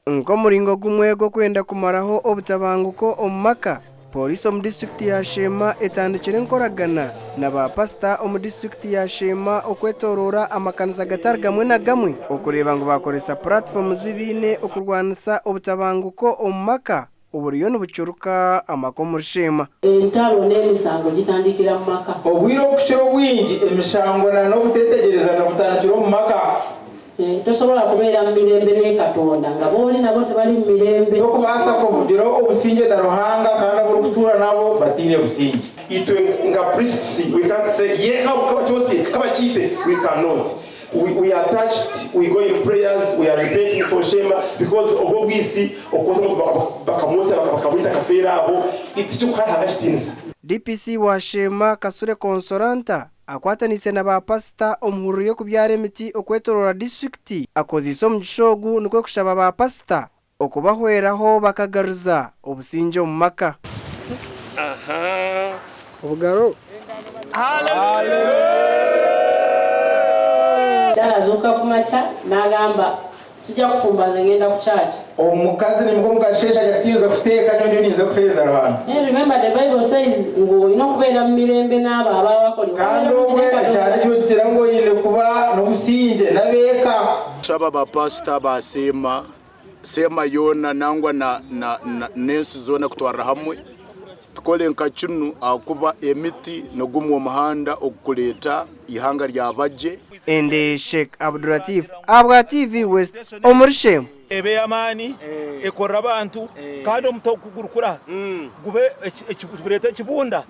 Nko muringo gumwe go kwenda kumaraho obutabanguko omumaka Poorisi omu district ya Sheema etandikire enkoragana na ba pastor omu district ya Sheema okwetorora amakanisa gatari gamwe na gamwe okureba ngo bakoresa platform zibine okurwanisa obutabanguko omumaka oburiyo nibucuruka amako muri Sheema. Entalo n'emisango gitandikira mu maka. Obwire okukyero bwingi emishango n'obutetegereza n'obutandikira mu maka. Tosobola kubeera mu mirembe n'Ekatonda nga booli nabo tebali mu mirembe. Tokubaasa kuvugira obusinge na Ruhanga kandi abokutuura nabo batiine businge. Itwe nga priests we can't say kabachite we cannot. We are touched, we go in prayers, we are repenting for Sheema because Obwegyese bakamusa bakamwita kafera abo iticho kwa hagashitins. DPC wa Sheema Kasure Consolanta akwatanise na ba pastor omuri yo kubyara emiti okwetorora district akoziso mu gishogu nikwe kushaba ba pastor okubahweraho bakagaruza obusinje mu maka. Obugaro. Hallelujah. Tarazuka kumacha nagamba sijja kufumbaza ngenda ku church. Omukazi nimko mukashesha yatiza kuteeka nyo nize kweza Rwanda. Remember the Bible says ngo inokubeera mu mirembe n'abo abakoli. Kandi obwe cyane cyo kigira ngo yinde kuba no businge nabeka. Shaba ba pastor ba sema yona nangwa na nensi zona kutwara hamwe. Tukole nkachunu akuba emiti no gumu muhanda okukuleta ihanga rya baje. Ende Sheikh Abdulatif Abwa TV West omuri Sheema ebe yamani ekora abantu kandi omutokugurukura gube ekikureta kibunda